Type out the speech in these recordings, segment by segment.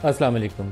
السلام علیکم۔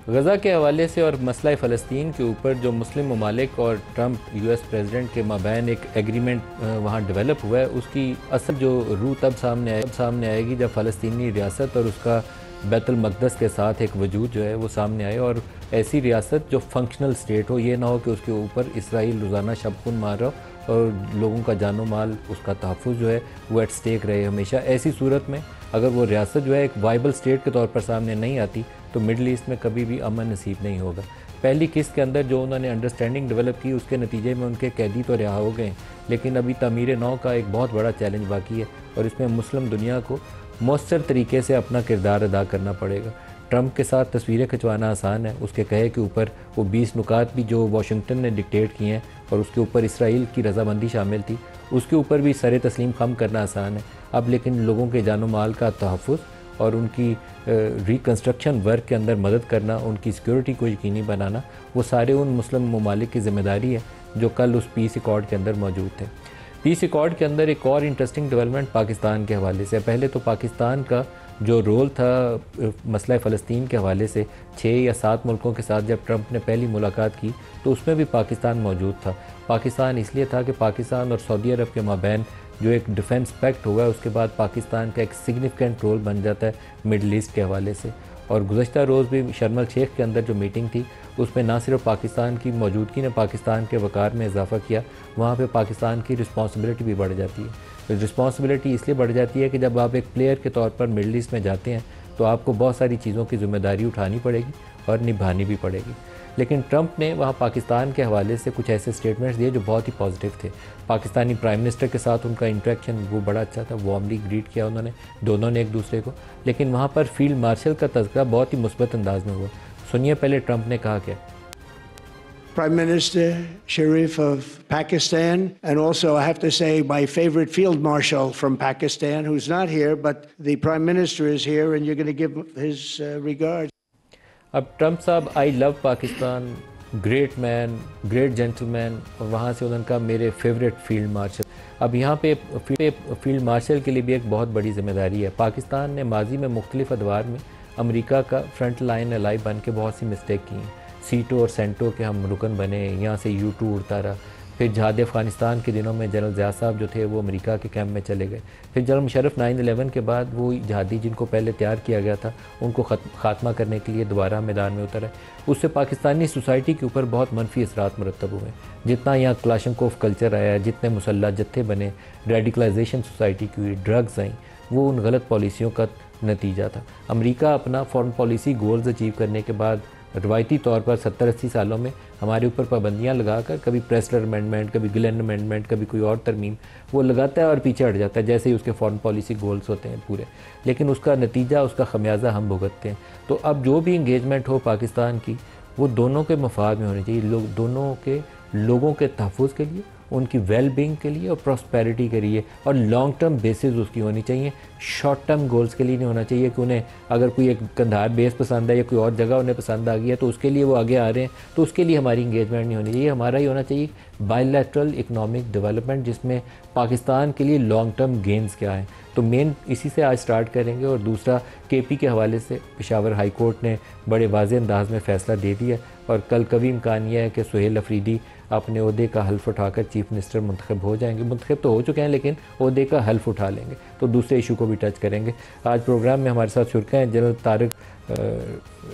غزہ کے حوالے سے اور مسئلہ فلسطین کے اوپر جو مسلم ممالک اور ٹرمپ یو ایس پریزیڈنٹ کے مابین ایک ایگریمنٹ وہاں ڈیولپ ہوا ہے، اس کی اصل جو روح تب سامنے آئے گی جب فلسطینی ریاست اور اس کا بیت المقدس کے ساتھ ایک وجود جو ہے وہ سامنے آئے، اور ایسی ریاست جو فنکشنل سٹیٹ ہو، یہ نہ ہو کہ اس کے اوپر اسرائیل روزانہ شب خون مار رہا ہو اور لوگوں کا جان و مال، اس کا تحفظ جو ہے وہ ایٹ سٹیک رہے ہمیشہ۔ ایسی صورت میں اگر وہ ریاست جو ہے ایک وائبل سٹیٹ کے طور پر سامنے نہیں آتی تو مڈل ایسٹ میں کبھی بھی امن نصیب نہیں ہوگا۔ پہلی قسط کے اندر جو انہوں نے انڈرسٹینڈنگ ڈیولپ کی، اس کے نتیجے میں ان کے قیدی تو رہا ہو گئے، لیکن ابھی تعمیر نو کا ایک بہت بڑا چیلنج باقی ہے، اور اس میں مسلم دنیا کو مؤثر طریقے سے اپنا کردار ادا کرنا پڑے گا۔ ٹرمپ کے ساتھ تصویریں کھنچوانا آسان ہے، اس کے کہے کے اوپر وہ 20 نکات بھی جو واشنگٹن نے ڈکٹیٹ کیے ہیں اور اس کے اوپر اسرائیل کی رضامندی شامل تھی، اس کے اوپر بھی سر تسلیم خم کرنا آسان ہے۔ اب لیکن لوگوں کے جان و مال کا تحفظ اور ان کی ریکنسٹرکشن ورک کے اندر مدد کرنا، ان کی سیکیورٹی کو یقینی بنانا، وہ سارے ان مسلم ممالک کی ذمہ داری ہے جو کل اس پیس ایکارڈ کے اندر موجود تھے۔ پیس ایکارڈ کے اندر ایک اور انٹرسٹنگ ڈیولپمنٹ پاکستان کے حوالے سے، پہلے تو پاکستان کا جو رول تھا مسئلہ فلسطین کے حوالے سے 6 یا 7 ملکوں کے ساتھ جب ٹرمپ نے پہلی ملاقات کی تو اس میں بھی پاکستان موجود تھا۔ پاکستان اس لیے تھا کہ پاکستان اور سعودی عرب کے مابین جو ایک ڈیفنس پیکٹ ہوا ہے، اس کے بعد پاکستان کا ایک سگنیفیکنٹ رول بن جاتا ہے مڈل ایسٹ کے حوالے سے۔ اور گزشتہ روز بھی شرم الشیخ کے اندر جو میٹنگ تھی، اس میں نہ صرف پاکستان کی موجودگی نے پاکستان کے وقار میں اضافہ کیا، وہاں پہ پاکستان کی رسپانسبلٹی بھی بڑھ جاتی ہے۔ رسپانسبلٹی اس لیے بڑھ جاتی ہے کہ جب آپ ایک پلیئر کے طور پر مڈل ایسٹ میں جاتے ہیں تو آپ کو بہت ساری چیزوں کی ذمہ داری اٹھانی پڑے گی اور نبھانی بھی پڑے گی۔ لیکن ٹرمپ نے وہاں پاکستان کے حوالے سے کچھ ایسے سٹیٹمنٹس دیے جو بہت ہی پازیٹیو تھے۔ پاکستانی پرائم منسٹر کے ساتھ ان کا انٹریکشن وہ بڑا اچھا تھا، وارملی گریٹ کیا انہوں نے دونوں نے ایک دوسرے کو، لیکن وہاں پر فیلڈ مارشل کا تذکرہ بہت ہی مثبت انداز میں ہوا۔ سنیے پہلے ٹرمپ نے کہا کیا۔ Prime Minister Sharif of Pakistan, and also I have to say my favorite field marshal from Pakistan, who's not here, but the Prime Minister is here and you're going to give his regards. اب Trump صاحب I love Pakistan, great man, great gentleman, اور وہاں سے انہوں نے کہا میرے favourite field marshal. اب یہاں پہ فیلڈ مارشل کے لیے بھی ایک بہت بڑی ذمہ داری ہے۔ پاکستان نے ماضی میں مختلف ادوار میں امریکہ کا فرنٹ لائن الائی بن کے بہت سی مسٹیک کی ہیں۔ سیٹو اور سینٹو کے ہم رکن بنے، یہاں سے U2 اڑتا رہا، پھر جہاد افغانستان کے دنوں میں جنرل ضیاء صاحب جو تھے وہ امریکہ کے کیمپ میں چلے گئے، پھر جنرل مشرف 9/11 کے بعد وہ جہادی جن کو پہلے تیار کیا گیا تھا ان کو خاتمہ کرنے کے لیے دوبارہ میدان میں اترے۔ اس سے پاکستانی سوسائٹی کے اوپر بہت منفی اثرات مرتب ہوئے، جتنا یہاں کلاشنکوف کلچر آیا، جتنے مسلح جتھے بنے، ریڈیکلائزیشن سوسائٹی کی ہوئی، ڈرگز آئیں، وہ ان غلط پالیسیوں کا نتیجہ تھا۔ امریکہ اپنا فارن پالیسی گولز اچیو کرنے کے بعد روایتی طور پر 70-80 سالوں میں ہمارے اوپر پابندیاں لگا کر، کبھی پریسلر امینڈمنٹ، کبھی گلین امینڈمنٹ، کبھی کوئی اور ترمیم، وہ لگاتا ہے اور پیچھے ہٹ جاتا ہے جیسے ہی اس کے فارن پالیسی گولز ہوتے ہیں پورے، لیکن اس کا نتیجہ، اس کا خمیازہ ہم بھگتتے ہیں۔ تو اب جو بھی انگیجمنٹ ہو پاکستان کی، وہ دونوں کے مفاد میں ہونی چاہیے، دونوں کے لوگوں کے تحفظ کے لیے، ان کی ویل بینگ کے لیے اور پراسپیرٹی کے لیے، اور لانگ ٹرم بیسز اس کی ہونی چاہیے، شارٹ ٹرم گولز کے لیے نہیں ہونا چاہیے کہ انہیں اگر کوئی ایک قندھار بیس پسند ہے یا کوئی اور جگہ انہیں پسند آ گئی ہے تو اس کے لیے وہ آگے آ رہے ہیں تو اس کے لیے ہماری انگیجمنٹ نہیں ہونی چاہیے۔ ہمارا ہی ہونا چاہیے بائی لیٹرل اکنامک ڈیولپمنٹ، جس میں پاکستان کے لیے لانگ ٹرم گینز کیا ہیں۔ تو مین اسی سے آج سٹارٹ کریں گے، اور دوسرا KP کے حوالے سے پشاور ہائی کورٹ نے بڑے واضح انداز میں فیصلہ دے دیا، اور کل کبھی امکان یہ ہے کہ سہیل افریدی اپنے عہدے کا حلف اٹھا کر چیف منسٹر منتخب ہو جائیں گے، منتخب تو ہو چکے ہیں لیکن عہدے کا حلف اٹھا لیں گے، تو دوسرے ایشو کو بھی ٹچ کریں گے۔ آج پروگرام میں ہمارے ساتھ شرکا ہیں جنرل طارق،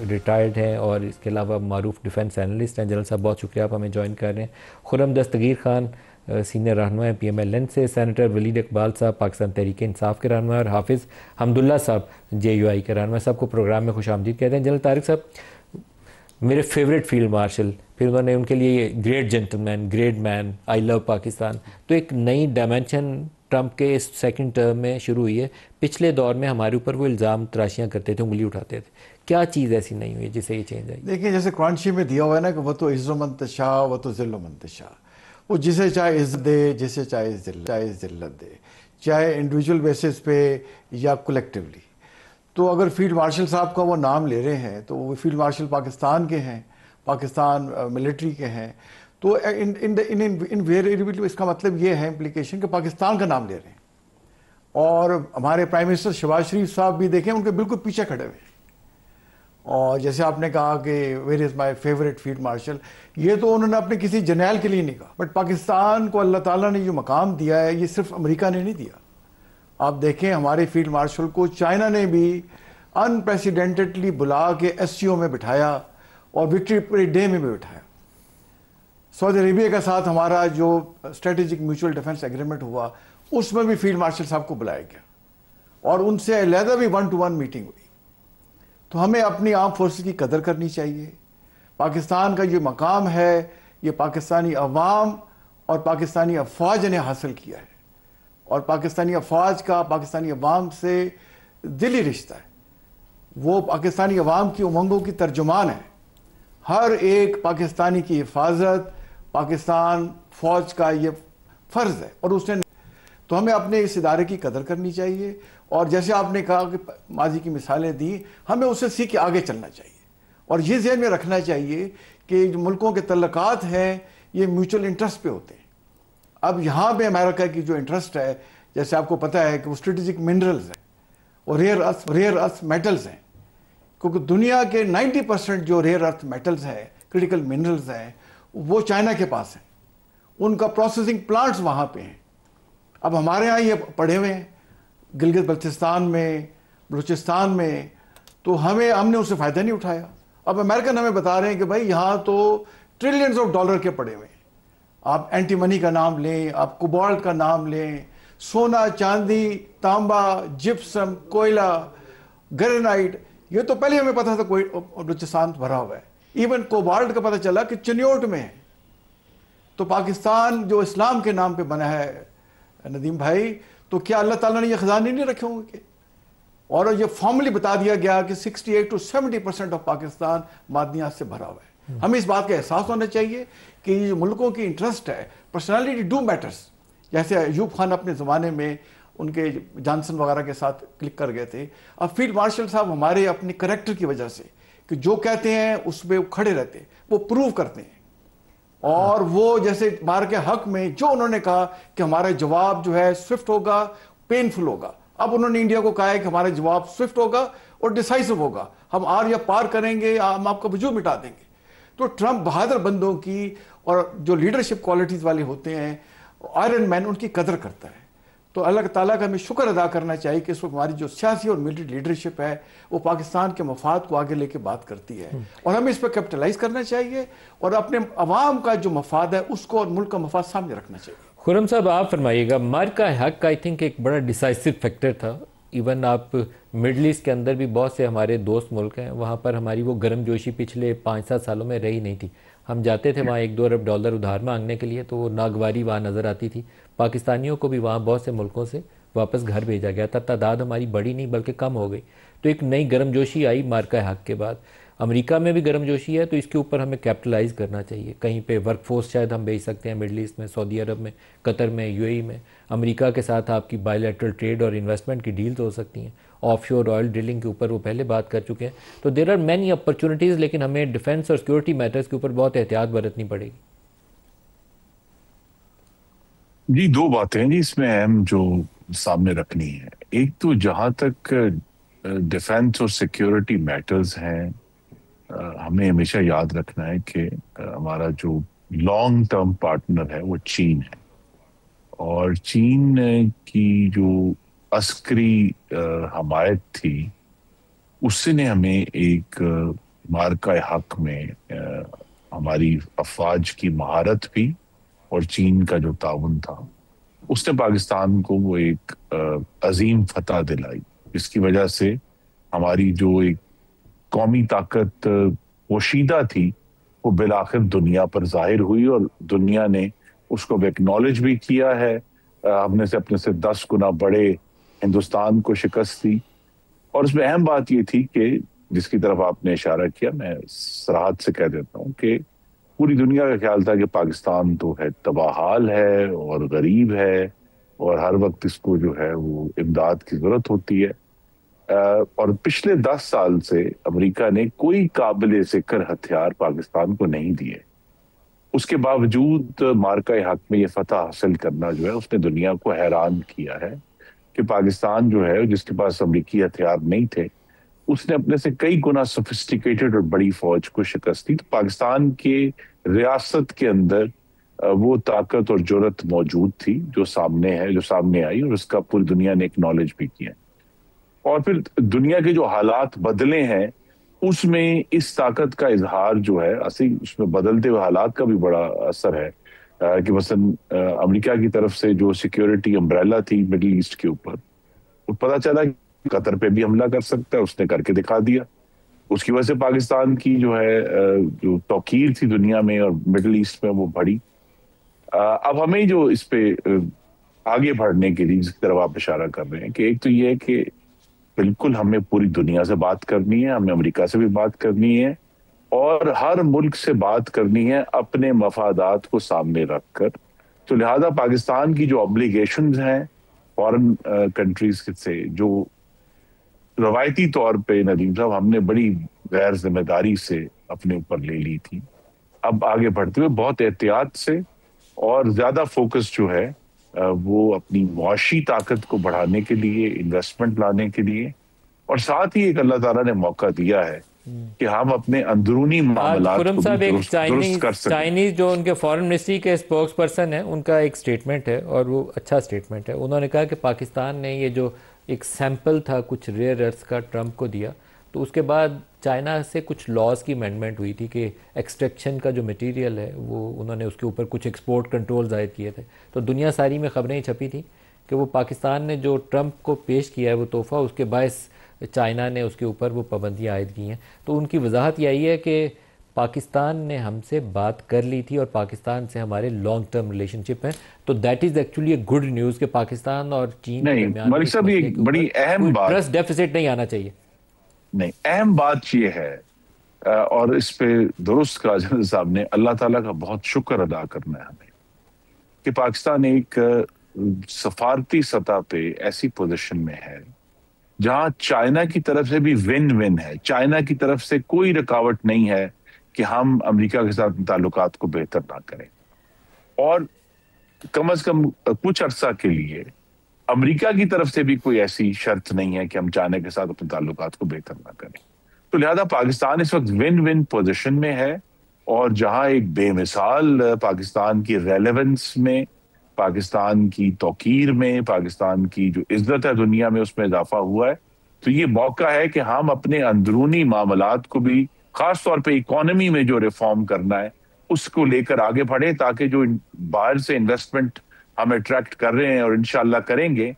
ریٹائرڈ ہیں، اور اس کے علاوہ معروف ڈیفنس اینالسٹ ہیں۔ جنرل صاحب بہت شکریہ آپ ہمیں جوائن کر رہے ہیں۔ خرم دستگیر خان سینئر رہنما ہیں PMLN سے، سینیٹر ولید اقبال صاحب پاکستان تحریک انصاف کے رہنما، اور حافظ حمداللہ صاحب JUI کے رہنما، سب کو پروگرام میں خوش آمدید کہتے ہیں۔ جنرل طارق صاحب میرے فیوریٹ فیلڈ مارشل، پھر انہوں نے ان کے لیے گریٹ جینٹل مین، گریٹ مین، آئی لو پاکستان، تو ایک نئی ڈائمنشن ٹرمپ کے اس سیکنڈ ٹرم میں شروع ہوئی ہے۔ پچھلے دور میں ہمارے اوپر وہ الزام تراشیاں کرتے تھے، انگلی اٹھاتے تھے، کیا چیز ایسی نہیں ہوئی جسے یہ چینج آئی؟ دیکھیں جیسے قرآن شریف میں دیا ہوا ہے نا کہ وہ تو عز و من تشاء و تو ذل و من تشاء، وہ جسے چاہے عزت دے، جسے چاہے ذلت دے، چاہے انڈیویجول بیسس پہ یا کولیکٹیولی۔ تو اگر فیلڈ مارشل صاحب کا وہ نام لے رہے ہیں تو وہ فیلڈ مارشل پاکستان کے ہیں، پاکستان ملٹری کے ہیں، تو انویریبلی اس کا مطلب یہ ہے امپلیکیشن کہ پاکستان کا نام لے رہے ہیں۔ اور ہمارے پرائم منسٹر شہباز شریف صاحب بھی دیکھیں ان کے بالکل پیچھے کھڑے ہوئے ہیں، اور جیسے آپ نے کہا کہ where is my favourite field marshal, یہ تو انہوں نے اپنے کسی جرنیل کے لیے نہیں کہا، بٹ پاکستان کو اللہ تعالیٰ نے جو مقام دیا ہے یہ صرف امریکہ نے نہیں دیا. آپ دیکھیں ہمارے فیلڈ مارشل کو چائنا نے بھی انپریسیڈنٹڈلی بلا کے ایس سی او میں بٹھایا اور وکٹری پریڈ ڈے میں بھی بٹھایا. سعودی عربیہ کے ساتھ ہمارا جو اسٹریٹجک میوچل ڈیفنس ایگریمنٹ ہوا اس میں بھی فیلڈ مارشل صاحب کو بلایا گیا اور ان سے علیحدہ بھی 1-to-1 میٹنگ ہوئی. تو ہمیں اپنی آرم فورسز کی قدر کرنی چاہیے. پاکستان کا جو مقام ہے یہ پاکستانی عوام اور پاکستانی افواج نے حاصل کیا ہے، اور پاکستانی افواج کا پاکستانی عوام سے دلی رشتہ ہے. وہ پاکستانی عوام کی امنگوں کی ترجمان ہے. ہر ایک پاکستانی کی حفاظت پاکستان فوج کا یہ فرض ہے، اور اس نے تو ہمیں اپنے اس ادارے کی قدر کرنی چاہیے. اور جیسے آپ نے کہا کہ ماضی کی مثالیں دی، ہمیں اسے سیکھ کے آگے چلنا چاہیے اور یہ ذہن میں رکھنا چاہیے کہ جو ملکوں کے تعلقات ہیں یہ میوچل انٹرسٹ پہ ہوتے ہیں. اب یہاں پہ امریکہ کی جو انٹرسٹ ہے، جیسے آپ کو پتہ ہے کہ وہ اسٹریٹجک منرلز ہیں اور ریئر ارتھ میٹلز ہیں، کیونکہ دنیا کے 90% جو ریئر ارتھ میٹلز ہیں، کریٹیکل منرلز ہیں، وہ چائنا کے پاس ہیں. ان کا پروسیسنگ پلانٹس وہاں پہ ہیں. اب ہمارے ہاں یہ پڑے ہوئے ہیں گلگت بلتستان میں، بلوچستان میں، تو ہم نے اس سے فائدہ نہیں اٹھایا. اب امریکن ہمیں بتا رہے ہیں کہ بھائی یہاں تو ٹریلینز آف ڈالر کے پڑے ہوئے ہیں. آپ اینٹی منی کا نام لیں، آپ کوبالٹ کا نام لیں، سونا، چاندی، تانبا، جپسم، کوئلہ، گرینائٹ، یہ تو پہلے ہمیں پتا تھا کوئی بلوچستان بھرا ہوا ہے. ایون کوبالٹ کا پتہ چلا کہ چنیوٹ میں ہے. تو پاکستان جو اسلام کے نام پہ بنا ہے ندیم بھائی، تو کیا اللہ تعالیٰ نے یہ خزانے نہیں رکھے ہوں گے؟ اور یہ فارملی بتا دیا گیا کہ 68 to 70% آف پاکستان معدنیات سے بھرا ہوا ہے. ہمیں اس بات کا احساس ہونا چاہیے کہ یہ جو ملکوں کی انٹرسٹ ہے، پرسنالٹی ڈو میٹرز. جیسے ایوب خان اپنے زمانے میں ان کے جانسن وغیرہ کے ساتھ کلک کر گئے تھے. اب فیلڈ مارشل صاحب ہمارے اپنے کریکٹر کی وجہ سے کہ جو کہتے ہیں اس پہ کھڑے رہتے ہیں، وہ پروو کرتے ہیں. اور وہ جیسے بار کے حق میں جو انہوں نے کہا کہ ہمارا جواب جو ہے سوئفٹ ہوگا، پینفل ہوگا. اب انہوں نے انڈیا کو کہا ہے کہ ہمارا جواب سوئفٹ ہوگا اور ڈیسائسو ہوگا، ہم آر یا پار کریں گے، ہم آپ کا وجود مٹا دیں گے. تو ٹرمپ بہادر بندوں کی اور جو لیڈرشپ کوالٹیز والے ہوتے ہیں، آئرن مین، ان کی قدر کرتا ہے. تو اللہ تعالیٰ کا ہمیں شکر ادا کرنا چاہیے کہ اس وقت ہماری جو سیاسی اور ملٹری لیڈرشپ ہے وہ پاکستان کے مفاد کو آگے لے کے بات کرتی ہے، اور ہمیں اس پہ کیپٹلائز کرنا چاہیے اور اپنے عوام کا جو مفاد ہے اس کو اور ملک کا مفاد سامنے رکھنا چاہیے. خرم صاحب آپ فرمائیے گا، مارکہ حق آئی تھنک ایک بڑا ڈیسائسو فیکٹر تھا. ایون آپ مڈل ایسٹ کے اندر بھی بہت سے ہمارے دوست ملک ہیں، وہاں پر ہماری وہ گرم جوشی پچھلے 5-7 سالوں میں رہی نہیں تھی. ہم جاتے تھے وہاں $1-2 ارب ادھار مانگنے کے لیے، تو وہ ناگواری وہاں نظر آتی تھی. پاکستانیوں کو بھی وہاں بہت سے ملکوں سے واپس گھر بھیجا گیا تھا. تعداد ہماری بڑی نہیں بلکہ کم ہو گئی. تو ایک نئی گرم جوشی آئی مارکہ حق کے بعد. امریکہ میں بھی گرم جوشی ہے، تو اس کے اوپر ہمیں کیپٹلائز کرنا چاہیے. کہیں پہ ورک فورس شاید ہم بھیج سکتے ہیں مڈل ایسٹ میں، سعودی عرب میں، قطر میں، UAE میں. امریکہ کے ساتھ آپ کی بائی لیٹرل ٹریڈ اور انویسٹمنٹ کی ڈیلز ہو سکتی ہیں. آف شور آئل ڈرلنگ کے اوپر وہ پہلے بات کر چکے ہیں. تو دیر آر مینی اپرچونیٹیز، لیکن ہمیں ڈیفنس اور سیکورٹی میٹرز کے اوپر بہت احتیاط برتنی پڑے گی. جی، 2 باتیں جی اس میں اہم جو سامنے رکھنی ہے. ایک تو جہاں تک ڈیفنس اور سیکیورٹی میٹرز ہیں، ہمیں ہمیشہ یاد رکھنا ہے کہ ہمارا جو لانگ ٹرم پارٹنر ہے وہ چین ہے، اور چین کی جو عسکری حمایت تھی اس نے ہمیں ایک مارکہ حق میں ہماری افواج کی مہارت بھی اور چین کا جو تعاون تھا اس نے پاکستان کو وہ ایک عظیم فتح دلائی، جس کی وجہ سے ہماری جو ایک قومی طاقت پوشیدہ تھی وہ بالآخر دنیا پر ظاہر ہوئی، اور دنیا نے اس کو ایکنالج بھی کیا ہے. ہم نے سے اپنے سے 10 گنا بڑے ہندوستان کو شکست دی. اور اس میں اہم بات یہ تھی کہ جس کی طرف آپ نے اشارہ کیا، میں صراحت سے کہہ دیتا ہوں کہ پوری دنیا کا خیال تھا کہ پاکستان تو ہے تباہ حال ہے اور غریب ہے اور ہر وقت اس کو جو ہے وہ امداد کی ضرورت ہوتی ہے. اور پچھلے 10 سال سے امریکہ نے کوئی قابل ذکر ہتھیار پاکستان کو نہیں دیے. اس کے باوجود مارکہ حق میں یہ فتح حاصل کرنا جو ہے اس نے دنیا کو حیران کیا ہے کہ پاکستان جو ہے جس کے پاس امریکی ہتھیار نہیں تھے اس نے اپنے سے کئی گنا سوفسٹیکیٹڈ اور بڑی فوج کو شکست دی. تو پاکستان کے ریاست کے اندر وہ طاقت اور جرت موجود تھی جو سامنے آئی، اور اس کا پوری دنیا نے ایکنالج بھی کیا. اور پھر دنیا کے جو حالات بدلے ہیں اس میں اس طاقت کا اظہار جو ہے اصل اس میں بدلتے ہوئے حالات کا بھی بڑا اثر ہے کہ مثلا امریکہ کی طرف سے جو سیکیورٹی امبریلا تھی مڈل ایسٹ کے اوپر، وہ پتہ چلا کہ قطر پہ بھی حملہ کر سکتا ہے، اس نے کر کے دکھا دیا. اس کی وجہ سے پاکستان کی جو ہے جو توقیر تھی دنیا میں اور مڈل ایسٹ میں وہ بڑھی. اب ہمیں جو اس پہ آگے بڑھنے کے لیے جس کی طرف آپ اشارہ کر رہے ہیں کہ ایک تو یہ ہے کہ بالکل ہمیں پوری دنیا سے بات کرنی ہے، ہمیں امریکہ سے بھی بات کرنی ہے، اور ہر ملک سے بات کرنی ہے اپنے مفادات کو سامنے رکھ کر. تو لہذا پاکستان کی جو obbligations ہیں فورن کنٹریز سے، جو روایتی طور پہ ندیم صاحب ہم نے بڑی غیر ذمہ داری سے اپنے اوپر لے لی تھی، اب آگے بڑھتے ہوئے بہت احتیاط سے اور زیادہ فوکس جو ہے وہ اپنی معاشی طاقت کو بڑھانے کے لیے، انویسٹمنٹ لانے کے لیے، اور ساتھ ہی ایک اللہ تعالیٰ نے موقع دیا ہے کہ ہم اپنے اندرونی معاملات خرم کو صاحب بھی ایک درست کر سکیں. چائنیز جو ان کے فارن منسٹری کے اسپوکس پرسن ہیں، ان کا ایک سٹیٹمنٹ ہے اور وہ اچھا سٹیٹمنٹ ہے. انہوں نے کہا کہ پاکستان نے یہ جو ایک سیمپل تھا کچھ ریئر ارتھس کا ٹرمپ کو دیا، تو اس کے بعد چائنا سے کچھ لاز کی امینڈمنٹ ہوئی تھی کہ ایکسٹریکشن کا جو مٹیریل ہے وہ انہوں نے اس کے اوپر کچھ ایکسپورٹ کنٹرول عائد کیے تھے. تو دنیا ساری میں خبریں چھپی تھیں کہ وہ پاکستان نے جو ٹرمپ کو پیش کیا ہے وہ تحفہ، اس کے باعث چائنا نے اس کے اوپر وہ پابندیاں عائد کی ہیں. تو ان کی وضاحت یہی ہے کہ پاکستان نے ہم سے بات کر لی تھی اور پاکستان سے ہمارے لانگ ٹرم ریلیشن شپ ہیں. تو that is actually a good news کہ پاکستان اور چین کے درمیان ملک صاحب ایک بڑی اہم بات، ٹرسٹ ڈیفیسٹ نہیں آنا چاہیے. نہیں، اہم بات یہ ہے اور اس پہ درست کہا جنرل صاحب نے، اللہ تعالیٰ کا بہت شکر ادا کرنا ہے ہمیں کہ پاکستان ایک سفارتی سطح پہ ایسی پوزیشن میں ہے جہاں چائنا کی طرف سے بھی ون ون ہے. چائنا کی طرف سے کوئی رکاوٹ نہیں ہے کہ ہم امریکہ کے ساتھ تعلقات کو بہتر نہ کریں، اور کم از کم کچھ عرصہ کے لیے امریکہ کی طرف سے بھی کوئی ایسی شرط نہیں ہے کہ ہم چائنا کے ساتھ اپنے تعلقات کو بہتر نہ کریں. تو لہذا پاکستان اس وقت ون ون پوزیشن میں ہے، اور جہاں ایک بے مثال پاکستان کی ریلیونس میں، پاکستان کی توقیر میں، پاکستان کی جو عزت ہے دنیا میں اس میں اضافہ ہوا ہے. تو یہ موقع ہے کہ ہم اپنے اندرونی معاملات کو بھی، خاص طور پہ اکانومی میں جو ریفارم کرنا ہے اس کو لے کر آگے بڑھیں، تاکہ جو باہر سے انویسٹمنٹ ہم اٹریکٹ کر رہے ہیں اور انشاءاللہ کریں گے،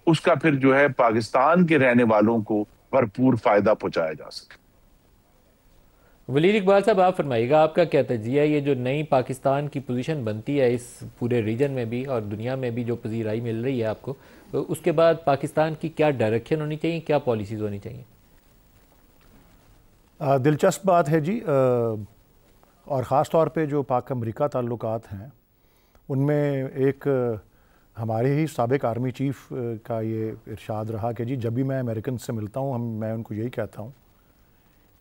اس کا پھر جو ہے پاکستان کے رہنے والوں کو بھرپور فائدہ پہنچایا جا سکے. ولید اقبال صاحب آپ فرمائیے گا، آپ کا کیا تجزیہ ہے؟ یہ جو نئی پاکستان کی پوزیشن بنتی ہے اس پورے ریجن میں بھی اور دنیا میں بھی جو پذیرائی مل رہی ہے آپ کو، اس کے بعد پاکستان کی کیا ڈائریکشن ہونی چاہیے، کیا پالیسیز ہونی چاہیے؟ دلچسپ بات ہے جی، اور خاص طور پہ جو پاک امریکہ تعلقات ہیں ان میں ایک ہمارے ہی سابق آرمی چیف کا یہ ارشاد رہا کہ جی جب بھی میں امریکن سے ملتا ہوں میں ان کو یہی کہتا ہوں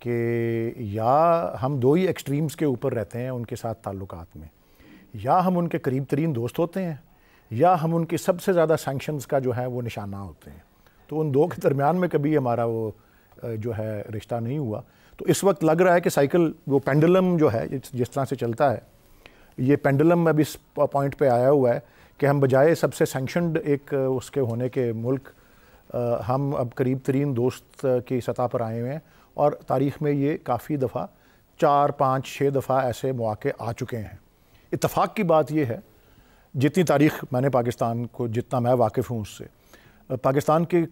کہ یا ہم دو ہی ایکسٹریمز کے اوپر رہتے ہیں ان کے ساتھ تعلقات میں، یا ہم ان کے قریب ترین دوست ہوتے ہیں یا ہم ان کے سب سے زیادہ سینکشنز کا جو ہے وہ نشانہ ہوتے ہیں. تو ان دو کے درمیان میں کبھی ہمارا وہ جو ہے رشتہ نہیں ہوا. تو اس وقت لگ رہا ہے کہ سائیکل وہ پینڈولم جو ہے جس طرح سے چلتا ہے، یہ پینڈولم اب اس پوائنٹ پہ آیا ہوا ہے کہ ہم بجائے سب سے سینکشنڈ ایک اس کے ہونے کے ملک، ہم اب قریب ترین دوست کی سطح پر آئے ہوئے ہیں. اور تاریخ میں یہ کافی دفعہ 4 5 6 دفعہ ایسے مواقع آ چکے ہیں. اتفاق کی بات یہ ہے، جتنی تاریخ میں نے پاکستان کو جتنا میں واقف ہوں اس سے، پاکستان کے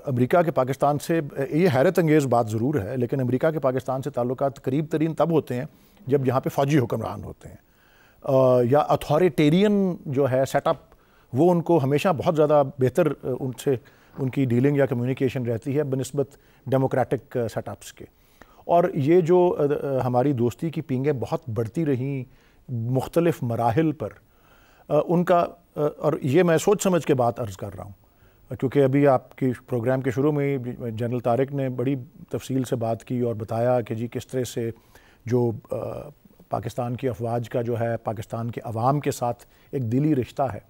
امریکہ کے پاکستان سے یہ حیرت انگیز بات ضرور ہے، لیکن امریکہ کے پاکستان سے تعلقات قریب ترین تب ہوتے ہیں جب یہاں پہ فوجی حکمران ہوتے ہیں یا اتھارٹیرین جو ہے سیٹ اپ، وہ ان کو ہمیشہ بہت زیادہ بہتر ان سے ان کی ڈیلنگ یا کمیونیکیشن رہتی ہے بنسبت ڈیموکریٹک سیٹ اپس کے. اور یہ جو ہماری دوستی کی پینگیں بہت بڑھتی رہیں مختلف مراحل پر، ان کا، اور یہ میں سوچ سمجھ کے بات عرض کر رہا ہوں کیونکہ ابھی آپ کی پروگرام کے شروع میں جنرل طارق نے بڑی تفصیل سے بات کی اور بتایا کہ جی کس طرح سے جو پاکستان کی افواج کا جو ہے پاکستان کے عوام کے ساتھ ایک دلی رشتہ ہے،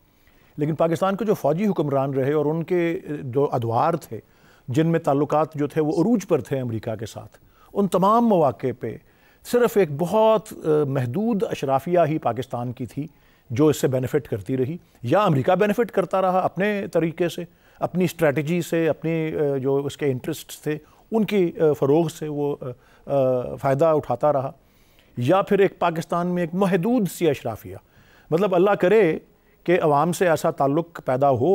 لیکن پاکستان کے جو فوجی حکمران رہے اور ان کے جو ادوار تھے، جن میں تعلقات جو تھے وہ عروج پر تھے امریکہ کے ساتھ، ان تمام مواقع پہ صرف ایک بہت محدود اشرافیہ ہی پاکستان کی تھی جو اس سے بینیفٹ کرتی رہی، یا امریکہ بینیفٹ کرتا رہا اپنے طریقے سے، اپنی اسٹریٹجی سے، اپنی جو اس کے انٹرسٹس تھے ان کی فروغ سے وہ فائدہ اٹھاتا رہا، یا پھر ایک پاکستان میں ایک محدود سی اشرافیہ، مطلب اللہ کرے کہ عوام سے ایسا تعلق پیدا ہو،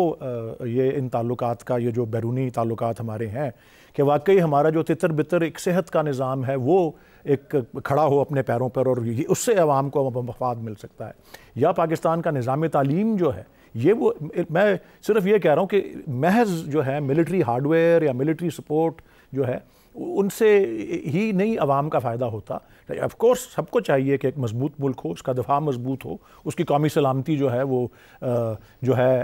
یہ ان تعلقات کا، یہ جو بیرونی تعلقات ہمارے ہیں، کہ واقعی ہمارا جو تتر بتر ایک صحت کا نظام ہے وہ ایک کھڑا ہو اپنے پیروں پر، اور اس سے عوام کو مفاد مل سکتا ہے. یا پاکستان کا نظام تعلیم جو ہے، یہ وہ، میں صرف یہ کہہ رہا ہوں کہ محض جو ہے ملٹری ہارڈ ویئر یا ملٹری سپورٹ جو ہے ان سے ہی نہیں عوام کا فائدہ ہوتا. آف کورس سب کو چاہیے کہ ایک مضبوط ملک ہو، اس کا دفاع مضبوط ہو، اس کی قومی سلامتی جو ہے وہ جو ہے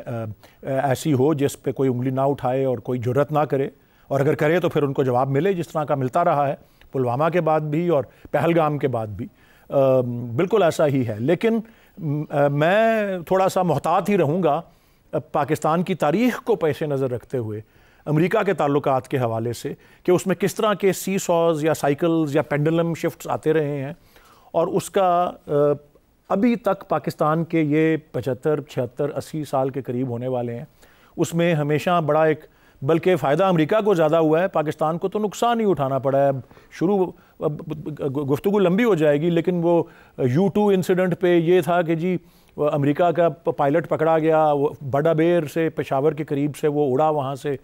ایسی ہو جس پہ کوئی انگلی نہ اٹھائے اور کوئی جرت نہ کرے، اور اگر کرے تو پھر ان کو جواب ملے، جس طرح کا ملتا رہا ہے پلوامہ کے بعد بھی اور پہلگام کے بعد بھی. بالکل ایسا ہی ہے. لیکن میں تھوڑا سا محتاط ہی رہوں گا پاکستان کی تاریخ کو پیش نظر رکھتے ہوئے امریکہ کے تعلقات کے حوالے سے، کہ اس میں کس طرح کے سی سوز یا سائیکلز یا پینڈلم شفٹس آتے رہے ہیں، اور اس کا ابھی تک پاکستان کے یہ 75 76 80 سال کے قریب ہونے والے ہیں، اس میں ہمیشہ بڑا ایک، بلکہ فائدہ امریکہ کو زیادہ ہوا ہے، پاکستان کو تو نقصان ہی اٹھانا پڑا ہے. گفتگو لمبی ہو جائے گی، لیکن وہ U2 انسیڈنٹ پہ یہ تھا کہ جی امریکہ کا پائلٹ پکڑا گیا، وہ بڑا بیر سے پشاور کے قریب سے وہ اڑا وہاں سے،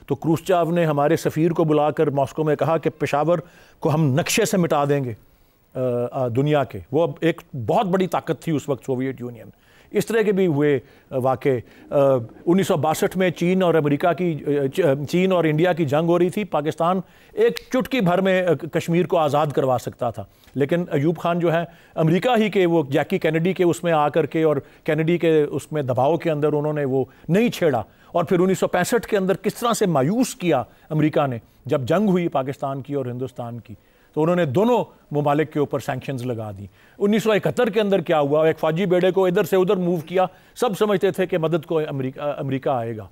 تو کروسچاو نے ہمارے سفیر کو بلا کر ماسکو میں کہا کہ پشاور کو ہم نقشے سے مٹا دیں گے دنیا کے. وہ ایک بہت بڑی طاقت تھی اس وقت سوویت یونین. اس طرح کے بھی ہوئے واقع. 1962 میں چین اور امریکہ کی، چین اور انڈیا کی جنگ ہو رہی تھی، پاکستان ایک چٹکی بھر میں کشمیر کو آزاد کروا سکتا تھا، لیکن ایوب خان جو ہے امریکہ ہی کے، وہ جیکی کینیڈی کے اس میں آ کر کے اور کینیڈی کے اس میں دباؤ کے اندر انہوں نے وہ نہیں چھیڑا. اور پھر 1965 کے اندر کس طرح سے مایوس کیا امریکہ نے جب جنگ ہوئی پاکستان کی اور ہندوستان کی، تو انہوں نے دونوں ممالک کے اوپر سینکشنز لگا دی. 1971 کے اندر کیا ہوا، ایک فوجی بیڑے کو ادھر سے ادھر موو کیا، سب سمجھتے تھے کہ مدد کو امریکہ آئے گا،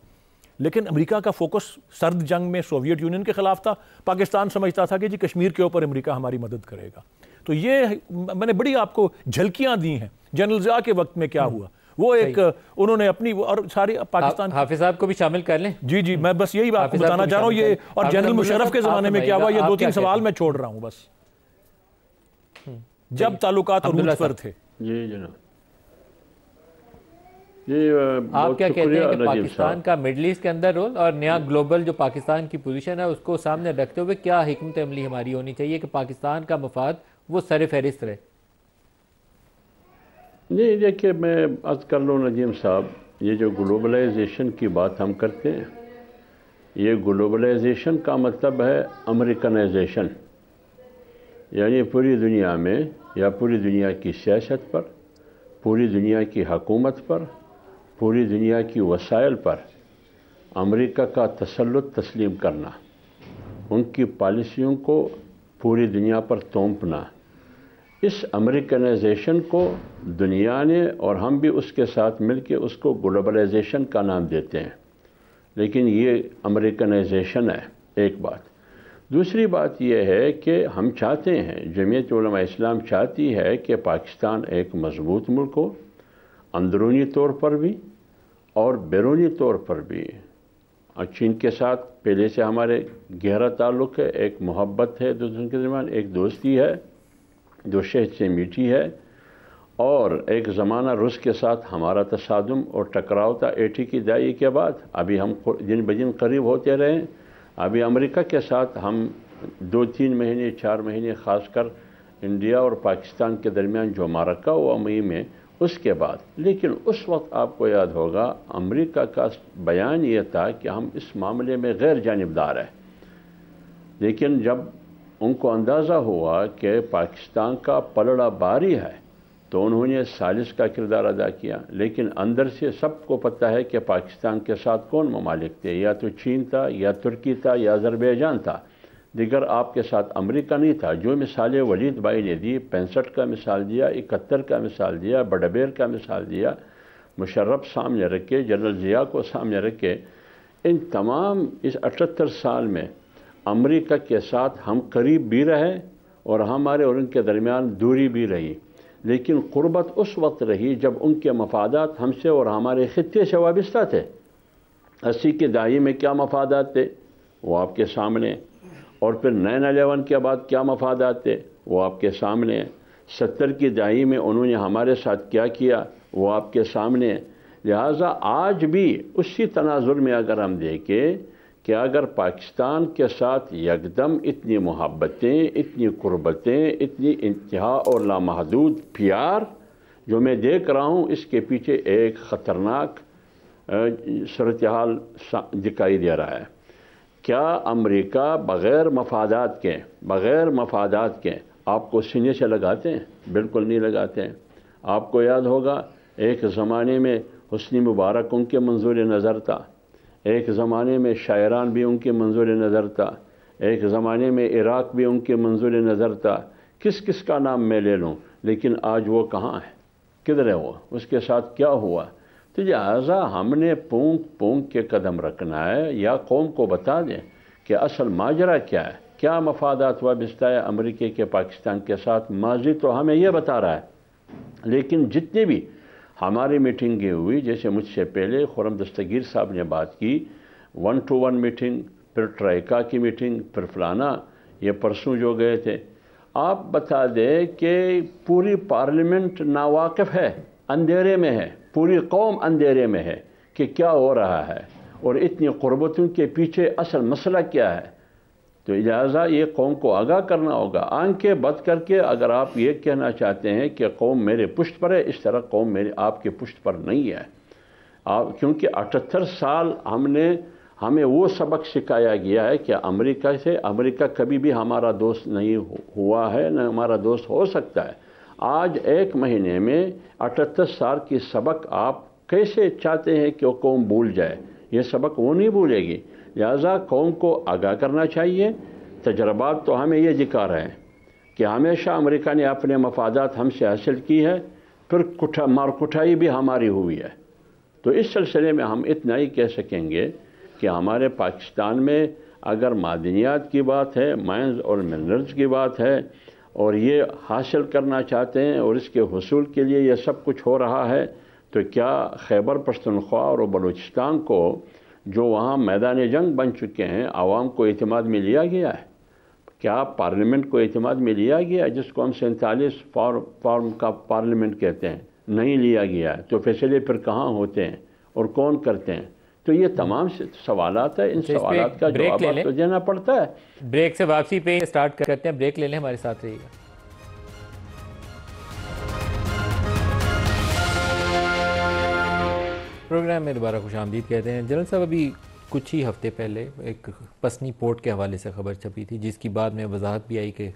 لیکن امریکہ کا فوکس سرد جنگ میں سوویت یونین کے خلاف تھا. پاکستان سمجھتا تھا کہ جی کشمیر کے اوپر امریکہ ہماری مدد کرے گا. تو یہ میں نے بڑی آپ کو جھلکیاں دی ہیں. جنرل ضیاء کے وقت میں کیا ہوا، وہ ایک انہوں نے اپنی، اور ساری پاکستان، حافظ صاحب کو بھی شامل کر لیں. جی جی، میں بس یہی آپ کو بتانا چاہ رہا ہوں. یہ اور جنرل مشرف کے زمانے میں کیا ہوا، یہ 2-3 سوال میں چھوڑ رہا ہوں بس. جب تعلقات عروج پر تھے. جی جناب، آپ کیا کہتے ہیں کہ پاکستان کا مڈل ایسٹ کے اندر رول اور نیا گلوبل جو پاکستان کی پوزیشن ہے اس کو سامنے رکھتے ہوئے کیا حکمت عملی ہماری ہونی چاہیے کہ پاکستان کا مفاد وہ سر فہرست رہے؟ نہیں دیکھیے، میں عرض کر لوں ندیم صاحب، یہ جو گلوبلائزیشن کی بات ہم کرتے ہیں، یہ گلوبلائزیشن کا مطلب ہے امریکنائزیشن، یعنی پوری دنیا میں یا پوری دنیا کی سیاست پر، پوری دنیا کی حکومت پر، پوری دنیا کی وسائل پر امریکہ کا تسلط تسلیم کرنا، ان کی پالیسیوں کو پوری دنیا پر تونپنا. اس امریکنائزیشن کو دنیا نے اور ہم بھی اس کے ساتھ مل کے اس کو گلوبلائزیشن کا نام دیتے ہیں، لیکن یہ امریکنائزیشن ہے ایک بات. دوسری بات یہ ہے کہ ہم چاہتے ہیں، جمعیت علماء اسلام چاہتی ہے کہ پاکستان ایک مضبوط ملک ہو، اندرونی طور پر بھی اور بیرونی طور پر بھی. چین کے ساتھ پہلے سے ہمارے گہرا تعلق ہے، ایک محبت ہے دوسروں کے درمیان، ایک دوستی ہے جو شہد سے میٹھی ہے، اور ایک زمانہ روس کے ساتھ ہمارا تصادم اور ٹکراؤ تھا 80 کی دہائی کے بعد. ابھی ہم دن بدن قریب ہوتے رہے. ابھی امریکہ کے ساتھ ہم 2-3 مہینے 4 مہینے خاص کر انڈیا اور پاکستان کے درمیان جو معرکہ ہوا مئی میں، اس کے بعد. لیکن اس وقت آپ کو یاد ہوگا امریکہ کا بیان یہ تھا کہ ہم اس معاملے میں غیر جانبدار ہیں. لیکن جب ان کو اندازہ ہوا کہ پاکستان کا پلڑا بھاری ہے تو انہوں نے ثالث کا کردار ادا کیا. لیکن اندر سے سب کو پتہ ہے کہ پاکستان کے ساتھ کون ممالک تھے، یا تو چین تھا، یا ترکی تھا، یا آذربائیجان تھا. دیگر آپ کے ساتھ امریکہ نہیں تھا. جو مثالیں ولید بھائی نے دی، 65 کا مثال دیا، 71 کا مثال دیا، بڑبیر کا مثال دیا، مشرف سامنے رکھے، جنرل ضیاء کو سامنے رکھے ان تمام اس 78 سال میں امریکہ کے ساتھ ہم قریب بھی رہے اور ہمارے اور ان کے درمیان دوری بھی رہی، لیکن قربت اس وقت رہی جب ان کے مفادات ہم سے اور ہمارے خطے سے وابستہ تھے۔ 80 کی دہائی میں کیا مفادات تھے وہ آپ کے سامنے، اور پھر 9/11 کے بعد کیا مفادات تھے وہ آپ کے سامنے، 70 کی دہائی میں انہوں نے ہمارے ساتھ کیا کیا وہ آپ کے سامنے۔ لہٰذا آج بھی اسی تناظر میں اگر ہم دیکھیں کہ اگر پاکستان کے ساتھ یکدم اتنی محبتیں، اتنی قربتیں، اتنی انتہا اور لامحدود پیار جو میں دیکھ رہا ہوں، اس کے پیچھے ایک خطرناک صورتحال دکھائی دے رہا ہے۔ کیا امریکہ بغیر مفادات کے آپ کو سینے سے لگاتے ہیں؟ بالکل نہیں لگاتے ہیں۔ آپ کو یاد ہوگا ایک زمانے میں حسنی مبارک ان کے منظور نظر تھا، ایک زمانے میں شاعران بھی ان کے منظور نظر تھا، ایک زمانے میں عراق بھی ان کے منظور نظر تھا، کس کس کا نام میں لے لوں، لیکن آج وہ کہاں ہے، کدھر ہے وہ، اس کے ساتھ کیا ہوا؟ تو لہٰذا ہم نے پونک کے قدم رکھنا ہے، یا قوم کو بتا دیں کہ اصل ماجرا کیا ہے، کیا مفادات وابستہ ہے امریکہ کے پاکستان کے ساتھ۔ ماضی تو ہمیں یہ بتا رہا ہے، لیکن جتنے بھی ہماری میٹنگیں ہوئی، جیسے مجھ سے پہلے خرم دستگیر صاحب نے بات کی، 1 to 1 میٹنگ، پھر ٹرائیکا کی میٹنگ، پھر فلانا، یہ پرسوں جو گئے تھے، آپ بتا دیں کہ پوری پارلیمنٹ ناواقف ہے، اندھیرے میں ہے، پوری قوم اندھیرے میں ہے کہ کیا ہو رہا ہے اور اتنی قربتوں کے پیچھے اصل مسئلہ کیا ہے۔ تو لہٰذا یہ قوم کو آگاہ کرنا ہوگا، آنکھیں بند کر کے اگر آپ یہ کہنا چاہتے ہیں کہ قوم میرے پشت پر ہے، اس طرح قوم آپ کے پشت پر نہیں ہے۔ کیونکہ 78 سال ہمیں وہ سبق سکھایا گیا ہے کہ امریکہ کبھی بھی ہمارا دوست نہیں ہوا ہے، نہ ہمارا دوست ہو سکتا ہے۔ آج ایک مہینے میں 78 سال کی سبق آپ کیسے چاہتے ہیں کہ وہ قوم بھول جائے؟ یہ سبق وہ نہیں بھولے گی۔ لہذا قوم کو آگاہ کرنا چاہیے۔ تجربات تو ہمیں یہ دکھا رہے ہیں کہ ہمیشہ امریکہ نے اپنے مفادات ہم سے حاصل کی ہے، پھر مار کٹائی بھی ہماری ہوئی ہے۔ تو اس سلسلے میں ہم اتنا ہی کہہ سکیں گے کہ ہمارے پاکستان میں اگر معدنیات کی بات ہے، مائنز اور منرلز کی بات ہے، اور یہ حاصل کرنا چاہتے ہیں اور اس کے حصول کے لیے یہ سب کچھ ہو رہا ہے، تو کیا خیبر پختونخوا اور بلوچستان کو جو وہاں میدان جنگ بن چکے ہیں، عوام کو اعتماد میں لیا گیا ہے؟ کیا پارلیمنٹ کو اعتماد میں لیا گیا ہے، جس کو ہم 47 فارم کا پارلیمنٹ کہتے ہیں؟ نہیں لیا گیا ہے۔ تو فیصلے پھر کہاں ہوتے ہیں اور کون کرتے ہیں؟ تو یہ تمام سوالات ہیں، ان سوالات کا جواب تو دینا پڑتا ہے۔ بریک سے واپسی پہ سٹارٹ کرتے ہیں، بریک لے لیں، ہمارے ساتھ رہیے گا۔ پروگرام میں دوبارہ خوش آمدید کہتے ہیں۔ جنرل صاحب، ابھی کچھ ہی ہفتے پہلے ایک پسنی پورٹ کے حوالے سے خبر چھپی تھی، جس کی بعد میں وضاحت بھی آئی کہ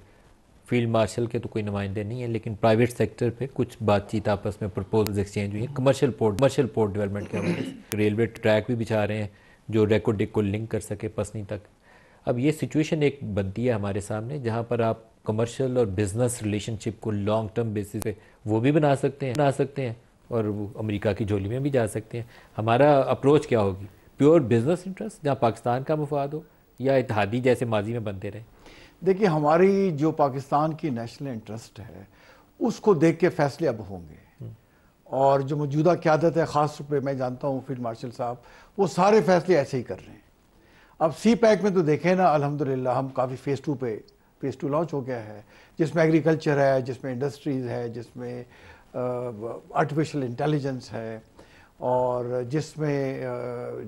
فیلڈ مارشل کے تو کوئی نمائندے نہیں ہیں، لیکن پرائیویٹ سیکٹر پہ کچھ بات چیت آپس میں پرپوزلز ایکسچینج ہوئی ہیں کمرشل پورٹ ڈیولپمنٹ کے حوالے سے۔ ریلوے ٹریک بھی بچھا رہے ہیں جو ریکو ڈک کو لنک کر سکے پسنی تک۔ اب یہ سچویشن ایک بنتی ہے ہمارے سامنے، جہاں پر آپ کمرشل اور بزنس ریلیشن شپ کو لانگ ٹرم بیسس پہ وہ بھی بنا سکتے ہیں اور وہ امریکہ کی جھولی میں بھی جا سکتے ہیں۔ ہمارا اپروچ کیا ہوگی؟ پیور بزنس انٹرسٹ جہاں پاکستان کا مفاد ہو، یا اتحادی جیسے ماضی میں بنتے رہے؟ دیکھیے، ہماری جو پاکستان کی نیشنل انٹرسٹ ہے اس کو دیکھ کے فیصلے اب ہوں گے، اور جو موجودہ قیادت ہے، خاص طور پہ میں جانتا ہوں فیلڈ مارشل صاحب، وہ سارے فیصلے ایسے ہی کر رہے ہیں۔ اب سی پیک میں تو دیکھیں نا، الحمدللہ ہم کافی فیز 2 لانچ ہو گیا ہے، جس میں ایگریکلچر ہے، جس میں انڈسٹریز ہے، جس میں آرٹیفیشل انٹیلیجنس ہے، اور جس میں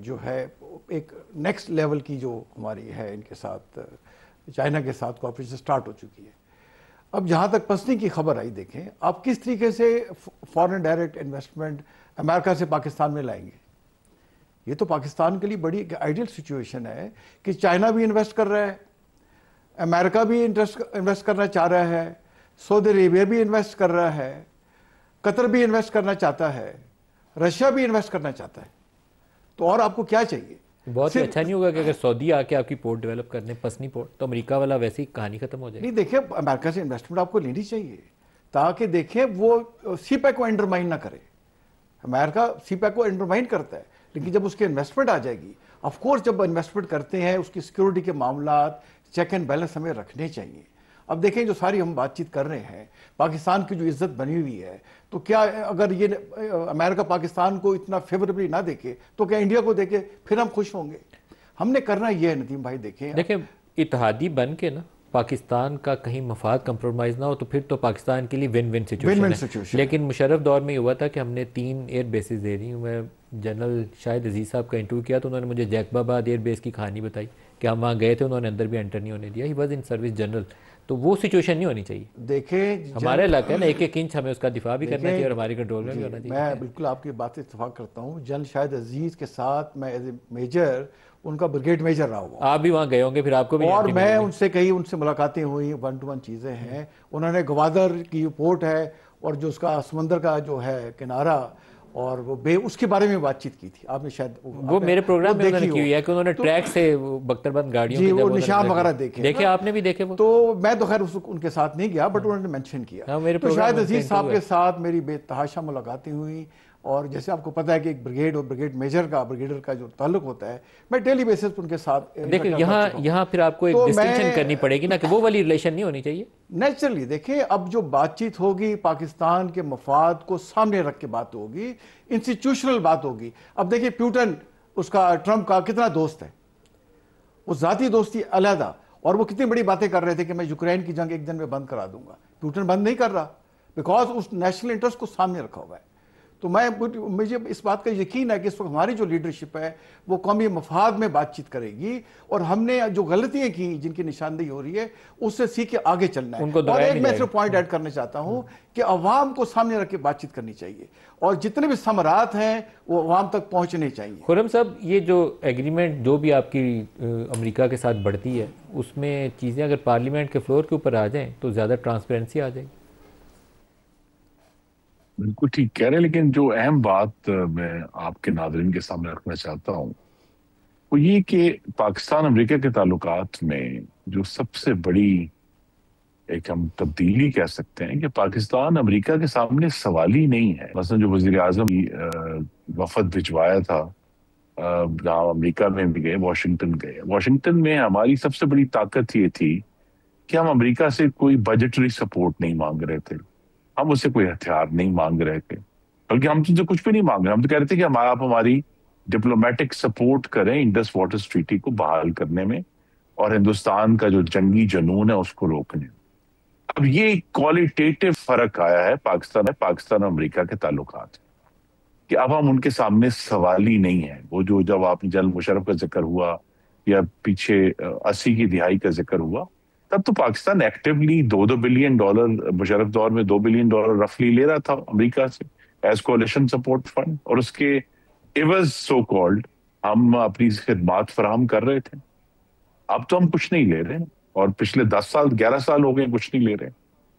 جو ہے ایک نیکسٹ لیول کی جو ہماری ہے ان کے ساتھ، چائنا کے ساتھ کوآپریشن سٹارٹ ہو چکی ہے۔ اب جہاں تک پسنی کی خبر آئی، دیکھیں آپ کس طریقے سے فارن ڈائریکٹ انویسٹمنٹ امریکہ سے پاکستان میں لائیں گے۔ یہ تو پاکستان کے لیے بڑی آئیڈیل سچویشن ہے کہ چائنا بھی انویسٹ کر رہا ہے، امریکہ بھی انویسٹ کرنا چاہ رہا ہے، سعودی عربیہ بھی انویسٹ کر رہا ہے، قطر بھی انویسٹ کرنا چاہتا ہے، رشیا بھی انویسٹ کرنا چاہتا ہے۔ تو اور آپ کو کیا چاہیے؟ بہت ہی اچھا نہیں ہوگا کہ اگر سعودی آ کے آپ کی پورٹ ڈیولپ کرنے پسنی پورٹ، تو امریکہ والا ویسے ہی کہانی ختم ہو جائے گی۔ نہیں، دیکھیں امریکہ سے انویسٹمنٹ آپ کو لینی چاہیے، تاکہ دیکھیں وہ سی پیک کو انڈرمائن نہ کرے۔ امریکہ سی پیک کو انڈرمائن کرتا ہے، لیکن جب اس کی انویسٹمنٹ آ جائے گی، آف کورس جب انویسٹمنٹ کرتے ہیں اس کی سیکورٹی کے معاملات چیک اینڈ بیلنس ہمیں رکھنے چاہیے. اب دیکھیں جو ساری ہم بات چیت کر رہے ہیں پاکستان کی جو عزت بنی ہوئی ہے تو کیا اگر یہ امریکہ پاکستان کو اتنا فیوریبلی نہ دیکھے تو کیا انڈیا کو دیکھے پھر ہم خوش ہوں گے؟ ہم نے کرنا یہ ہے ندیم بھائی دیکھیں اتحادی بن کے نا پاکستان کا کہیں مفاد کمپرومائز نہ ہو تو پھر تو پاکستان کے لیے ون ون سچویشن ہے. لیکن مشرف دور میں یہ ہوا تھا کہ ہم نے 3 ایئر بیسز دے رہی ہوں. میں جنرل شاہد عزیز صاحب کا انٹرویو کیا تو انہوں نے مجھے جیکب آباد ایئر بیس کی کہانی بتائی کہ ہم وہاں گئے تھے, انہوں نے اندر بھی انٹر نہیں ہونے دیا. He was in service general. تو وہ سچویشن نہیں ہونی چاہیے. دیکھیں ہمارا علاقہ ہے نا, ایک ایک انچ ہمیں اس کا دفاع بھی کرنا چاہیے اور ہماری کنٹرول میں بھی ہونا چاہیے. میں بالکل آپ کی بات سے اتفاق کرتا ہوں. جنرل شاہد عزیز کے ساتھ میں ایز اے میجر ان کا بریگیڈ میجر رہا ہوں. آپ بھی وہاں گئے ہوں گے, پھر آپ کو بھی. اور میں ان سے کئی ان سے ملاقاتیں ہوئی, 1-to-1 چیزیں ہیں. انہوں نے گوادر کی پورٹ ہے اور جو اس کا سمندر کا جو ہے کنارہ اور وہ اس کے بارے میں بات چیت کی تھی. آپ نے شاید وہ میرے پروگرام میں کی ہوئی ہے کہ انہوں نے ٹریک سے بختر بند گاڑیوں جی وہ نشان وغیرہ دیکھے. آپ نے بھی دیکھے وہ؟ تو میں تو خیر ان کے ساتھ نہیں گیا بٹ انہوں نے مینشن کیا. تو شاہد عزیز صاحب کے ساتھ میری بے تحاشا ملاقاتیں ہوئیں اور جیسے آپ کو پتہ ہے کہ ایک بریگیڈ اور بریگیڈ میجر کا بریگیڈر کا جو تعلق ہوتا ہے میں ڈیلی بیسس پر ان کے ساتھ دیکھیں. یہاں پھر آپ کو ایک ڈسٹنکشن کرنی پڑے گی نا کہ وہ والی ریلیشن نہیں ہونی چاہیے. نیچرلی دیکھیں اب جو بات چیت ہوگی پاکستان کے مفاد کو سامنے رکھ کے بات ہوگی, انسٹیٹیوشنل بات ہوگی. اب دیکھیں پیوٹن اس کا ٹرمپ کا کتنا دوست ہے, وہ ذاتی دوستی علیحدہ, اور وہ کتنی بڑی باتیں کر رہے تھے کہ میں یوکرین کی جنگ 1 دن میں بند کرا دوں گا. پیوٹن بند نہیں کر رہا بیکاز اس نیشنل انٹرسٹ کو سامنے رکھا ہوا ہے. تو مجھے اس بات کا یقین ہے کہ اس وقت ہماری جو لیڈرشپ ہے وہ قومی مفاد میں بات چیت کرے گی اور ہم نے جو غلطیاں کی جن کی نشاندہی ہو رہی ہے اس سے سیکھ کے آگے چلنا ہے. اور ایک میں صرف پوائنٹ ایڈ کرنا چاہتا ہوں کہ عوام کو سامنے رکھ کے بات چیت کرنی چاہیے اور جتنے بھی ثمرات ہیں وہ عوام تک پہنچنے چاہیے. خرم صاحب, یہ جو ایگریمنٹ جو بھی آپ کی امریکہ کے ساتھ بڑھتی ہے اس میں چیزیں اگر پارلیمنٹ کے فلور کے اوپر آ جائیں تو زیادہ ٹرانسپیرنسی آ جائے گی. بالکل ٹھیک کہہ رہے ہیں, لیکن جو اہم بات میں آپ کے ناظرین کے سامنے رکھنا چاہتا ہوں وہ یہ کہ پاکستان امریکہ کے تعلقات میں جو سب سے بڑی ایک ہم تبدیلی کہہ سکتے ہیں کہ پاکستان امریکہ کے سامنے سوال ہی نہیں ہے. مثلا جو وزیر اعظم وفد بھجوایا تھا جہاں امریکہ میں بھی گئے, واشنگٹن میں ہماری سب سے بڑی طاقت یہ تھی کہ ہم امریکہ سے کوئی بجٹری سپورٹ نہیں مانگ رہے تھے, ہم اس سے کوئی ہتھیار نہیں مانگ رہے تھے, بلکہ ہم تم سے کچھ بھی نہیں مانگ رہے. ہم تو کہہ رہے تھے کہ آپ ہماری ڈپلومیٹک سپورٹ کریں انڈس واٹر ٹریٹی کو بحال کرنے میں اور ہندوستان کا جو جنگی جنون ہے اس کو روکنے. اب یہ کوالٹیٹیو فرق آیا ہے پاکستان اور امریکہ کے تعلقات کہ اب ہم ان کے سامنے سوال ہی نہیں ہے. وہ جو جب آپ جنرل مشرف کا ذکر ہوا یا پیچھے 80 کی دہائی کا ذکر ہوا تب تو پاکستان ایکٹیولی $2 بلین مشرف دور میں $2 بلین رفلی لے رہا تھا امریکہ سے ایز کولیشن سپورٹ فنڈ, اور اس کے ایوز سو کالڈ ہم اپنی خدمات فراہم کر رہے تھے. اب تو ہم کچھ نہیں لے رہے اور پچھلے 11 سال ہو گئے کچھ نہیں لے رہے.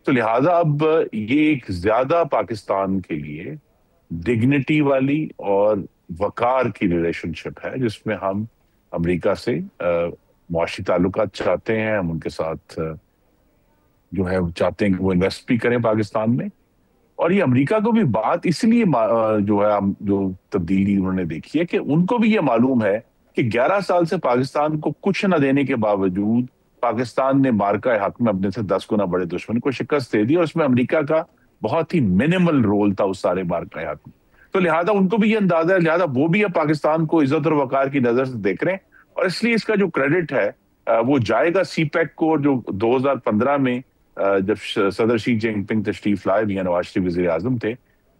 تو لہٰذا اب یہ ایک زیادہ پاکستان کے لیے ڈگنیٹی والی اور وقار کی ریلیشن شپ ہے جس میں ہم امریکہ سے معاشی تعلقات چاہتے ہیں. ہم ان کے ساتھ جو ہے چاہتے ہیں کہ وہ انویسٹ بھی کریں پاکستان میں, اور یہ امریکہ کو بھی بات اس لیے جو ہے جو تبدیلی انہوں نے دیکھی ہے کہ ان کو بھی یہ معلوم ہے کہ 11 سال سے پاکستان کو کچھ نہ دینے کے باوجود پاکستان نے مارکہ حق میں اپنے سے 10 گنا بڑے دشمن کو شکست دے دی, اور اس میں امریکہ کا بہت ہی منیمل رول تھا اس سارے مارکہ حق میں. تو لہٰذا ان کو بھی یہ اندازہ ہے, لہٰذا وہ بھی اب پاکستان کو عزت اور وقار کی نظر سے دیکھ رہے ہیں, اور اس لیے اس کا جو کریڈٹ ہے وہ جائے گا سی پیک کو, جو 2015 میں جب صدر شی جن پنگ تشریف لائے, میاں نواز شریف وزیر اعظم تھے,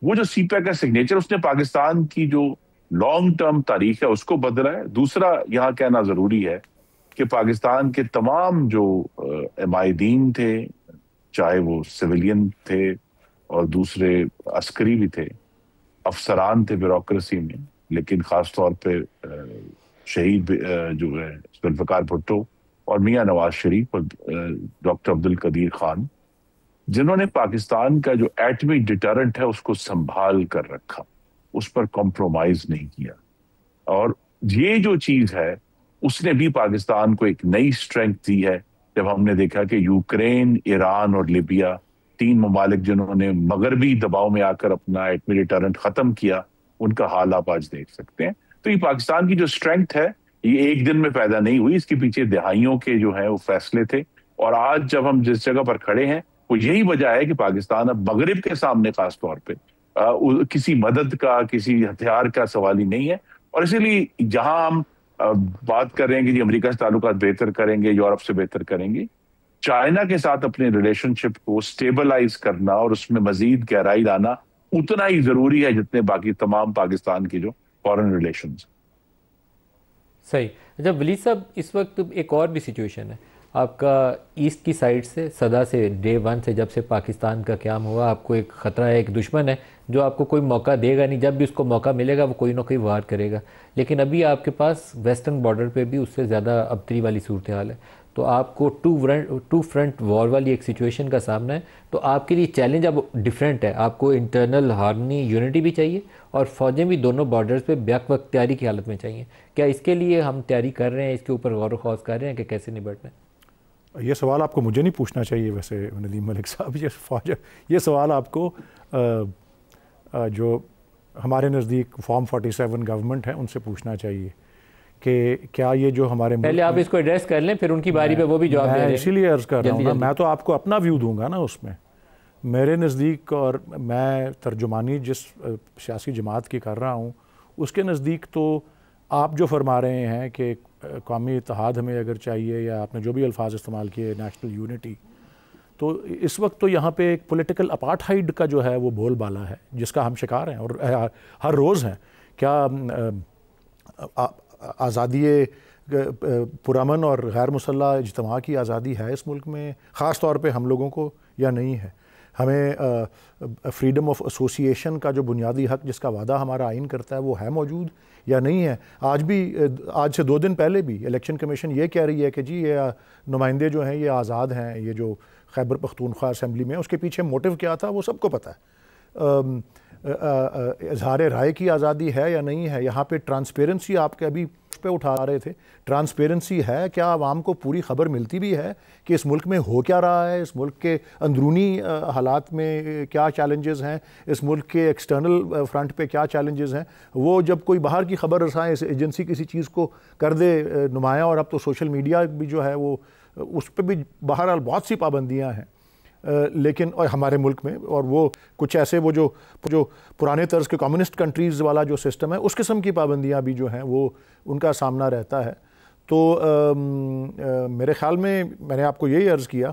وہ جو سی پیک کا سگنیچر اس نے پاکستان کی جو لانگ ٹرم تاریخ ہے اس کو بدلا ہے. دوسرا یہاں کہنا ضروری ہے کہ پاکستان کے تمام جو عمائدین تھے, چاہے وہ سویلین تھے اور دوسرے عسکری بھی تھے, افسران تھے بیوروکریسی میں, لیکن خاص طور پہ شہید جو ہے ذوالفقار بھٹو اور میاں نواز شریف اور ڈاکٹر عبدالقدیر خان, جنہوں نے پاکستان کا جو ایٹمی ڈیٹرنٹ ہے اس کو سنبھال کر رکھا, اس پر کمپرومائز نہیں کیا. اور یہ جو چیز ہے اس نے بھی پاکستان کو ایک نئی اسٹرینتھ دی ہے. جب ہم نے دیکھا کہ یوکرین, ایران اور لیبیا 3 ممالک جنہوں نے مغربی دباؤ میں آ کر اپنا ایٹمی ڈیٹرنٹ ختم کیا, ان کا حال آپ آج دیکھ سکتے ہیں. تو یہ پاکستان کی جو اسٹرینتھ ہے یہ ایک دن میں پیدا نہیں ہوئی، اس کے پیچھے دہائیوں کے جو ہیں وہ فیصلے تھے. اور آج جب ہم جس جگہ پر کھڑے ہیں وہ یہی وجہ ہے کہ پاکستان اب مغرب کے سامنے خاص طور پہ کسی مدد کا، کسی ہتھیار کا سوال ہی نہیں ہے. اور اسی لیے جہاں ہم بات کر رہے ہیں کہ جی امریکہ سے تعلقات بہتر کریں گے، یورپ سے بہتر کریں گے، چائنا کے ساتھ اپنے ریلیشن شپ کو سٹیبلائز کرنا اور اس میں مزید گہرائی لانا اتنا ہی ضروری ہے جتنے باقی تمام پاکستان کی جو فارن ریلیشنز. صحیح. جب ولید صاحب اس وقت ایک اور بھی سچویشن ہے آپ کا ایسٹ کی سائڈ سے، صدا سے ڈے ون سے جب سے پاکستان کا قیام ہوا آپ کو ایک خطرہ ہے، ایک دشمن ہے جو آپ کو کوئی موقع دے گا نہیں، جب بھی اس کو موقع ملے گا وہ کوئی نہ کوئی وار کرے گا. لیکن ابھی آپ کے پاس ویسٹرن بارڈر پہ بھی اس سے زیادہ ابتری والی صورتحال ہے، تو آپ کو ٹو فرنٹ وار والی ایک سچویشن کا سامنا ہے. تو آپ کے لیے چیلنج اب ڈیفرنٹ ہے، آپ کو انٹرنل ہارمنی یونٹی بھی چاہیے اور فوجیں بھی دونوں بارڈرز پہ بیک وقت تیاری کی حالت میں چاہیے. کیا اس کے لیے ہم تیاری کر رہے ہیں، اس کے اوپر غور و خوض کر رہے ہیں کہ کیسے نبٹنا ہے؟ یہ سوال آپ کو مجھے نہیں پوچھنا چاہیے ویسے ندیم ملک صاحب، یہ سوال آپ کو جو ہمارے نزدیک فارم 47 گورنمنٹ ہے ان سے پوچھنا چاہیے کہ کیا یہ جو ہمارے پہلے آپ اس کو ایڈریس کر لیں پھر ان کی باری پہ وہ بھی جواب دے دیں. میں اسی لیے عرض کر رہا ہوں نا، میں تو آپ کو اپنا ویو دوں گا نا اس میں. میرے نزدیک، اور میں ترجمانی جس سیاسی جماعت کی کر رہا ہوں اس کے نزدیک تو آپ جو فرما رہے ہیں کہ قومی اتحاد ہمیں اگر چاہیے، یا آپ نے جو بھی الفاظ استعمال کیے نیشنل یونٹی، تو اس وقت تو یہاں پہ ایک پولیٹیکل اپارٹھائیڈ کا جو ہے وہ بول بالا ہے جس کا ہم شکار ہیں اور ہر روز ہیں. کیا آزادی پرامن اور غیر مسلح اجتماع کی آزادی ہے اس ملک میں، خاص طور پہ ہم لوگوں کو، یا نہیں ہے؟ ہمیں فریڈم آف ایسوسیشن کا جو بنیادی حق جس کا وعدہ ہمارا آئین کرتا ہے وہ ہے موجود یا نہیں ہے؟ آج سے 2 دن پہلے بھی الیکشن کمیشن یہ کہہ رہی ہے کہ جی یہ نمائندے جو ہیں یہ آزاد ہیں، یہ جو خیبر پختونخوا اسمبلی میں، اس کے پیچھے موٹیو کیا تھا وہ سب کو پتہ ہے. اظہار رائے کی آزادی ہے یا نہیں ہے؟ یہاں پہ ٹرانسپیرنسی آپ کے ابھی اس پہ اٹھا رہے تھے، ٹرانسپیرنسی ہے؟ کیا عوام کو پوری خبر ملتی بھی ہے کہ اس ملک میں ہو کیا رہا ہے، اس ملک کے اندرونی حالات میں کیا چیلنجز ہیں، اس ملک کے ایکسٹرنل فرنٹ پہ کیا چیلنجز ہیں؟ وہ جب کوئی باہر کی خبر رسائیں ایجنسی کسی چیز کو کر دے نمایاں، اور اب تو سوشل میڈیا بھی جو ہے وہ اس پہ بھی بہرحال بہت سی پابندیاں ہیں، لیکن اور ہمارے ملک میں، اور وہ کچھ ایسے وہ جو پرانے طرز کے کمیونسٹ کنٹریز والا جو سسٹم ہے اس قسم کی پابندیاں بھی جو ہیں وہ ان کا سامنا رہتا ہے. تو میرے خیال میں نے آپ کو یہی عرض کیا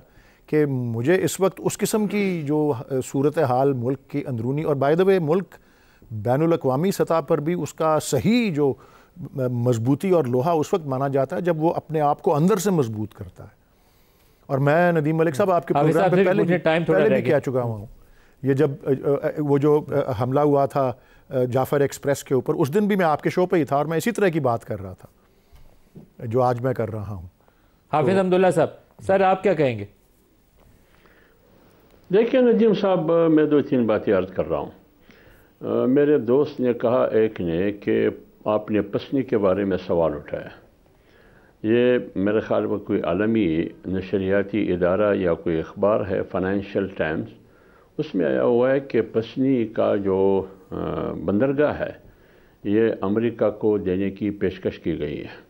کہ مجھے اس وقت اس قسم کی جو صورتحال ملک کی اندرونی، اور بائی دا وے ملک بین الاقوامی سطح پر بھی اس کا صحیح جو مضبوطی اور لوہا اس وقت مانا جاتا ہے جب وہ اپنے آپ کو اندر سے مضبوط کرتا ہے. اور میں ندیم ملک صاحب آپ کے پروگرام پہ پہلے بھی کہہ چکا ہوں، یہ جب وہ جو حملہ ہوا تھا جعفر ایکسپریس کے اوپر، اس دن بھی میں آپ کے شو پہ ہی تھا اور میں اسی طرح کی بات کر رہا تھا جو آج میں کر رہا ہوں. حافظ حمداللہ صاحب، سر آپ کیا کہیں گے؟ دیکھیں ندیم صاحب، میں 2-3 باتیں عرض کر رہا ہوں. میرے دوست نے کہا ایک نے کہ آپ نے پسنی کے بارے میں سوال اٹھایا. یہ میرے خیال میں کوئی عالمی نشریاتی ادارہ یا کوئی اخبار ہے، فائنینشیل ٹائمز، اس میں آیا ہوا ہے کہ پسنی کا جو بندرگاہ ہے یہ امریکہ کو دینے کی پیشکش کی گئی ہے.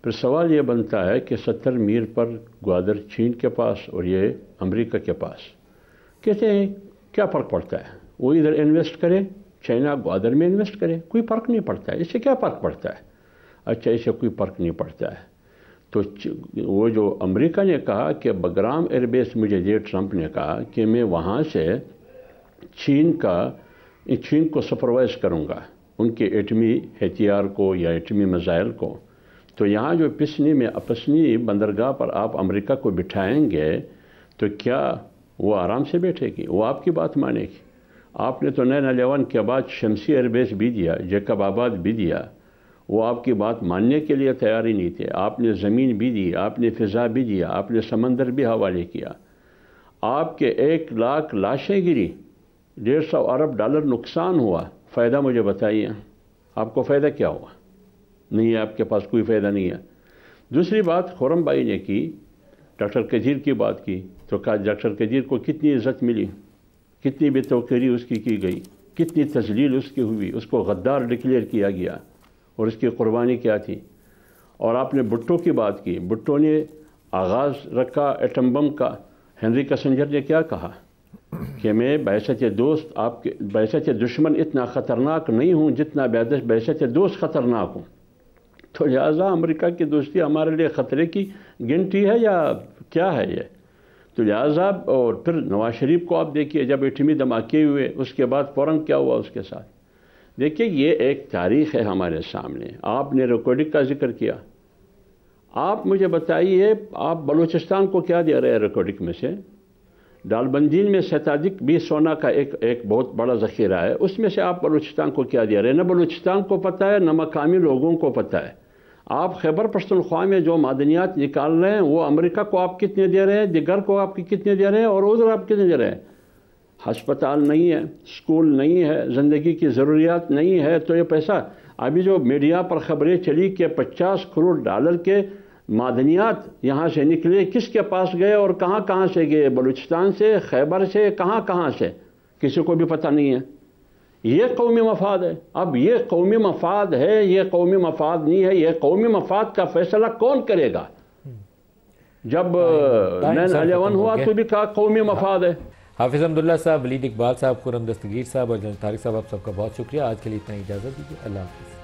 پھر سوال یہ بنتا ہے کہ 70 میل پر گوادر چین کے پاس اور یہ امریکہ کے پاس. کہتے ہیں کیا فرق پڑتا ہے، وہ ادھر انویسٹ کرے، چائنا گوادر میں انویسٹ کرے، کوئی فرق نہیں پڑتا ہے. اس سے کیا فرق پڑتا ہے؟ اچھا، اس سے کوئی فرق نہیں پڑتا ہے. تو وہ جو امریکہ نے کہا کہ بگرام ایئر بیس مجھے دے، ٹرمپ نے کہا کہ میں وہاں سے چین کو سپروائز کروں گا ان کے ایٹمی ہتھیار کو یا ایٹمی میزائل کو. تو یہاں جو پسنی بندرگاہ پر آپ امریکہ کو بٹھائیں گے تو کیا وہ آرام سے بیٹھے گی؟ وہ آپ کی بات مانے گی؟ آپ نے تو 9/11 کے بعد شمسی ایئر بیس بھی دیا، جیکب آباد بھی دیا، وہ آپ کی بات ماننے کے لیے تیار ہی نہیں تھے. آپ نے زمین بھی دی، آپ نے فضا بھی دیا، آپ نے سمندر بھی حوالے کیا. آپ کے 1 لاکھ لاشیں گری، 150 ارب ڈالر نقصان ہوا. فائدہ مجھے بتائیے، آپ کو فائدہ کیا ہوا؟ نہیں ہے، آپ کے پاس کوئی فائدہ نہیں ہے. دوسری بات خرم بھائی نے کی، ڈاکٹر کجیر کی بات کی، تو کہا ڈاکٹر کجیر کو کتنی عزت ملی، کتنی بے توقیری اس کی گئی، کتنی تذلیل اس کی ہوئی، اس کو غدار ڈکلیئر کیا گیا، اور اس کی قربانی کیا تھی. اور آپ نے بھٹو کی بات کی، بھٹو نے آغاز رکھا ایٹم بم کا، ہنری کسنجر نے کیا کہا کہ میں بحیثیت دوست آپ کے بحیثیت دشمن اتنا خطرناک نہیں ہوں جتنا بحیثیت دوست خطرناک ہوں. تو لہٰذا امریکہ کی دوستی ہمارے لیے خطرے کی گنتی ہے یا کیا ہے یہ؟ تو لہٰذا اور پھر نواز شریف کو آپ دیکھیے، جب ایٹمی دھماکے ہوئے اس کے بعد فوراً کیا ہوا اس کے ساتھ. دیکھیے یہ ایک تاریخ ہے ہمارے سامنے. آپ نے ریکارڈنگ کا ذکر کیا، آپ مجھے بتائیے آپ بلوچستان کو کیا دے رہے ہیں ریکارڈنگ میں سے؟ ڈال بندین میں ستادک بھی سونا کا ایک بہت بڑا ذخیرہ ہے، اس میں سے آپ بلوچستان کو کیا دے رہے ہیں؟ نہ بلوچستان کو پتہ ہے نہ مقامی لوگوں کو پتہ ہے. آپ خیبر پختونخوا میں جو معدنیات نکال رہے ہیں وہ امریکہ کو آپ کتنے دے رہے ہیں، دیگر کو آپ کتنے دے رہے ہیں، اور ادھر آپ کتنے دے رہے ہیں؟ ہسپتال نہیں ہے، اسکول نہیں ہے، زندگی کی ضروریات نہیں ہے. تو یہ پیسہ ابھی جو میڈیا پر خبریں چلی کہ $50 کروڑ کے معدنیات یہاں سے نکلے، کس کے پاس گئے اور کہاں کہاں سے گئے؟ بلوچستان سے، خیبر سے، کہاں سے؟ کسی کو بھی پتہ نہیں ہے. یہ قومی مفاد ہے. اب یہ قومی مفاد ہے، یہ قومی مفاد نہیں ہے. یہ قومی مفاد کا فیصلہ کون کرے گا؟ جب 9/11 ہوا تو بھی کہا قومی مفاد ہے. حافظ حمداللہ صاحب، ولید اقبال صاحب، خرم دستگیر صاحب اور جنید طارق صاحب، آپ سب کا بہت شکریہ. آج کے لیے اتنا اجازت دیجیے. اللہ حافظ.